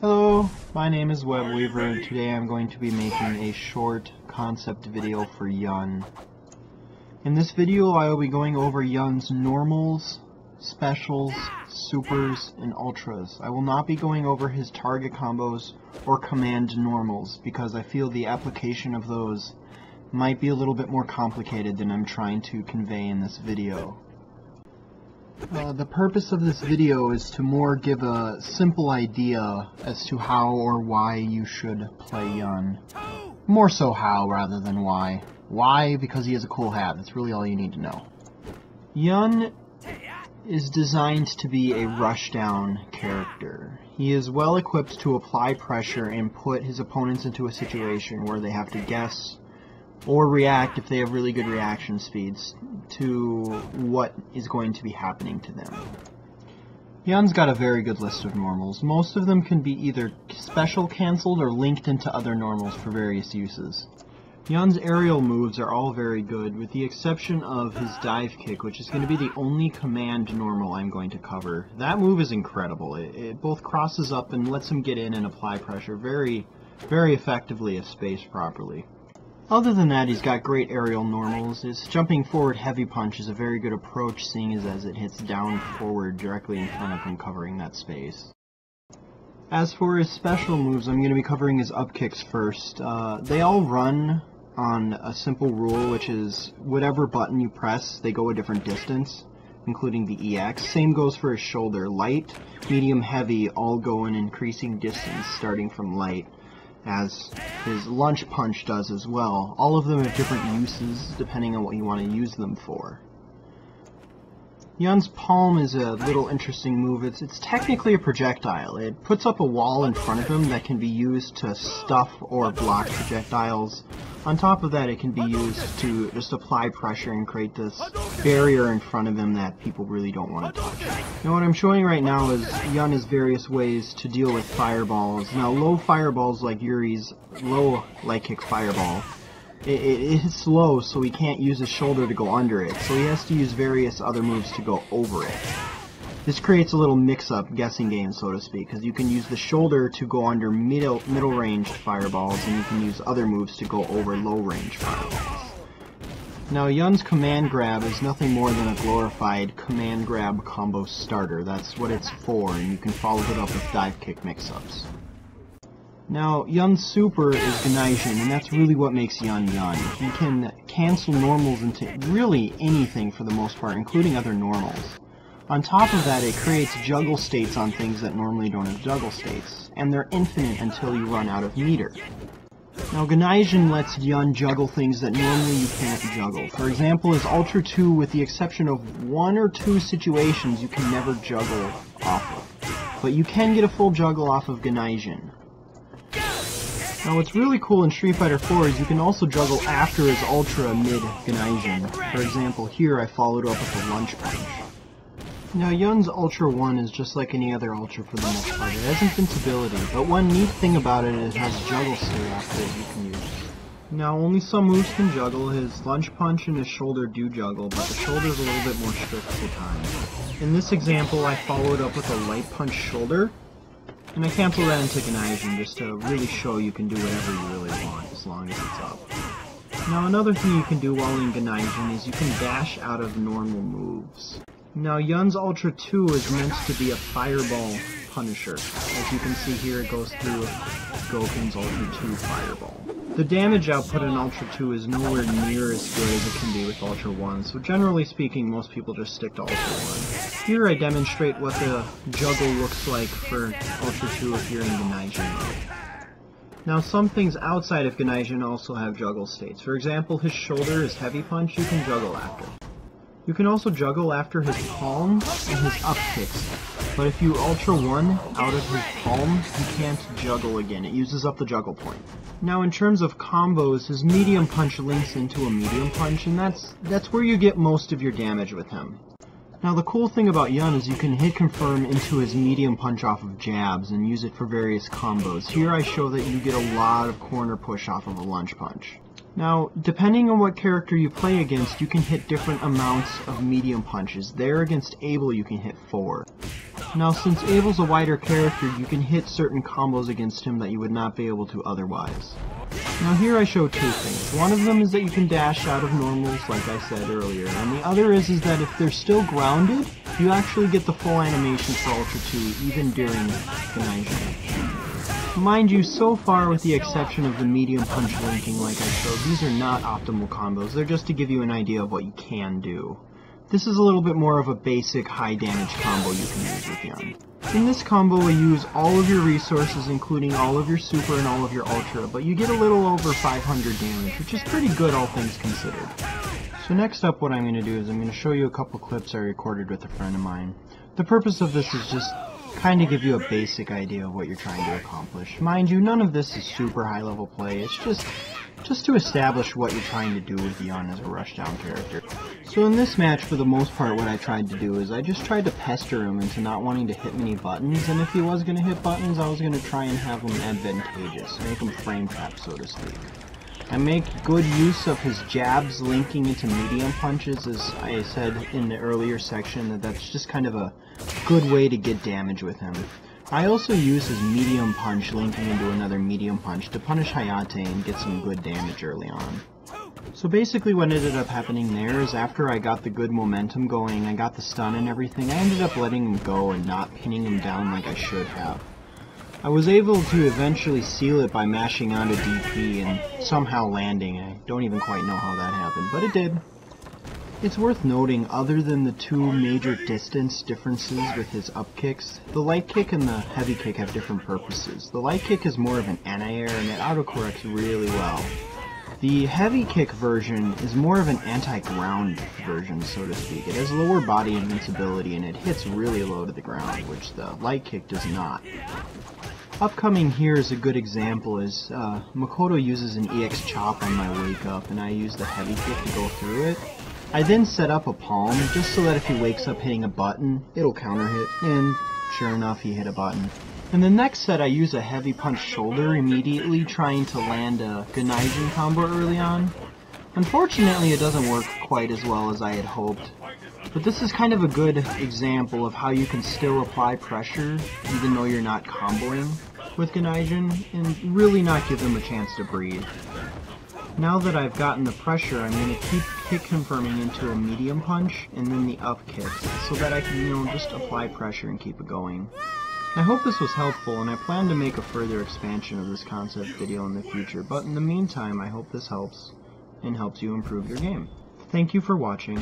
Hello, my name is Webweaver, and today I'm going to be making a short concept video for Yun. In this video I will be going over Yun's normals, specials, supers, and ultras. I will not be going over his target combos or command normals, because I feel the application of those might be a little bit more complicated than I'm trying to convey in this video. The purpose of this video is to more give a simple idea as to how or why you should play Yun. More so how rather than why. Why? Because he has a cool hat. That's really all you need to know. Yun is designed to be a rushdown character. He is well equipped to apply pressure and put his opponents into a situation where they have to guess or react, if they have really good reaction speeds, to what is going to be happening to them. Yun's got a very good list of normals. Most of them can be either special cancelled or linked into other normals for various uses. Yun's aerial moves are all very good, with the exception of his dive kick, which is going to be the only command normal I'm going to cover. That move is incredible. It both crosses up and lets him get in and apply pressure very, very effectively if spaced properly. Other than that, he's got great aerial normals. His jumping forward heavy punch is a very good approach, seeing as it hits down forward directly in front of him, covering that space. As for his special moves, I'm going to be covering his up kicks first. They all run on a simple rule, which is whatever button you press, they go a different distance, including the EX. Same goes for his shoulder. Light, medium, heavy all go in increasing distance, starting from light, as his lunge punch does as well. All of them have different uses depending on what you want to use them for. Yun's palm is a little interesting move. It's technically a projectile. It puts up a wall in front of him that can be used to stuff or block projectiles. On top of that, it can be used to just apply pressure and create this barrier in front of him that people really don't want to touch. Now what I'm showing right now is Yun has various ways to deal with fireballs. Now low fireballs like Yuri's low light kick fireball, it hits low, so he can't use his shoulder to go under it, so he has to use various other moves to go over it. This creates a little mix-up guessing game, so to speak, because you can use the shoulder to go under middle-ranged fireballs, and you can use other moves to go over low-range fireballs. Now, Yun's command grab is nothing more than a glorified command grab combo starter. That's what it's for, and you can follow it up with dive kick mix-ups. Now, Yun's super is Ganaisian, and that's really what makes Yun Yun. He can cancel normals into really anything for the most part, including other normals. On top of that, it creates juggle states on things that normally don't have juggle states, and they're infinite until you run out of meter. Now, Ganaisian lets Yun juggle things that normally you can't juggle. For example, his Ultra 2, with the exception of one or two situations, you can never juggle off of. But you can get a full juggle off of Ganaisian. Now what's really cool in Street Fighter 4 is you can also juggle after his Ultra mid Ganaisian. For example, here I followed up with a lunge punch. Now Yun's Ultra 1 is just like any other Ultra for the most part. It has invincibility, but one neat thing about it is it has juggle state after it you can use. Now only some moves can juggle. His lunge punch and his shoulder do juggle, but the shoulder's a little bit more strict at the time. In this example, I followed up with a light punch shoulder, and I cancel that into Ganaisian just to really show you can do whatever you really want as long as it's up. Now another thing you can do while in Ganaisian is you can dash out of normal moves. Now Yun's Ultra 2 is meant to be a fireball punisher. As you can see here, it goes through Goken's Ultra 2 fireball. The damage output in Ultra 2 is nowhere near as good as it can be with Ultra 1, so generally speaking, most people just stick to Ultra 1. Here I demonstrate what the juggle looks like for Ultra 2 if you're in Ganaisian mode. Now some things outside of Ganaisian also have juggle states. For example, his shoulder, his heavy punch, you can juggle after. You can also juggle after his palm and his up kicks, but if you Ultra 1 out of his palm, you can't juggle again. It uses up the juggle point. Now in terms of combos, his medium punch links into a medium punch, and that's where you get most of your damage with him. Now the cool thing about Yun is you can hit confirm into his medium punch off of jabs and use it for various combos. Here I show that you get a lot of corner push off of a lunge punch. Now, depending on what character you play against, you can hit different amounts of medium punches. There against Abel, you can hit 4. Now, since Abel's a wider character, you can hit certain combos against him that you would not be able to otherwise. Now here I show 2 things. One of them is that you can dash out of normals, like I said earlier, and the other is that if they're still grounded, you actually get the full animation for Ultra 2, even during Ganaisian. Mind you, so far, with the exception of the medium punch linking like I showed, these are not optimal combos. They're just to give you an idea of what you can do. This is a little bit more of a basic high damage combo you can use with Yun. In this combo we use all of your resources, including all of your super and all of your ultra, but you get a little over 500 damage, which is pretty good all things considered. So next up what I'm going to do is I'm going to show you a couple clips I recorded with a friend of mine. The purpose of this is just kind of give you a basic idea of what you're trying to accomplish. Mind you, none of this is super high level play, it's just to establish what you're trying to do with Yun as a rushdown character. So in this match, for the most part, what I tried to do is I just tried to pester him into not wanting to hit many buttons, and if he was going to hit buttons, I was going to try and have him advantageous, make him frame trap, so to speak. I make good use of his jabs linking into medium punches, as I said in the earlier section, that's just kind of a good way to get damage with him. I also use his medium punch linking into another medium punch to punish Hayate and get some good damage early on. So basically what ended up happening there is after I got the good momentum going, I got the stun and everything, I ended up letting him go and not pinning him down like I should have. I was able to eventually seal it by mashing onto DP and somehow landing. I don't even quite know how that happened, but it did. It's worth noting, other than the 2 major distance differences with his up kicks, the light kick and the heavy kick have different purposes. The light kick is more of an anti-air and it autocorrects really well. The heavy kick version is more of an anti-ground version, so to speak. It has lower body invincibility and it hits really low to the ground, which the light kick does not. Upcoming here is a good example is Makoto uses an EX chop on my wake up and I use the heavy kick to go through it. I then set up a palm just so that if he wakes up hitting a button, it'll counter hit, and sure enough he hit a button. In the next set I use a heavy punch shoulder immediately trying to land a Ganaisian combo early on. Unfortunately it doesn't work quite as well as I had hoped, but this is kind of a good example of how you can still apply pressure even though you're not comboing with Ganaisian and really not give them a chance to breathe. Now that I've gotten the pressure, I'm going to keep kick confirming into a medium punch and then the up kicks so that I can, just apply pressure and keep it going. I hope this was helpful, and I plan to make a further expansion of this concept video in the future, but in the meantime I hope this helps and helps you improve your game. Thank you for watching.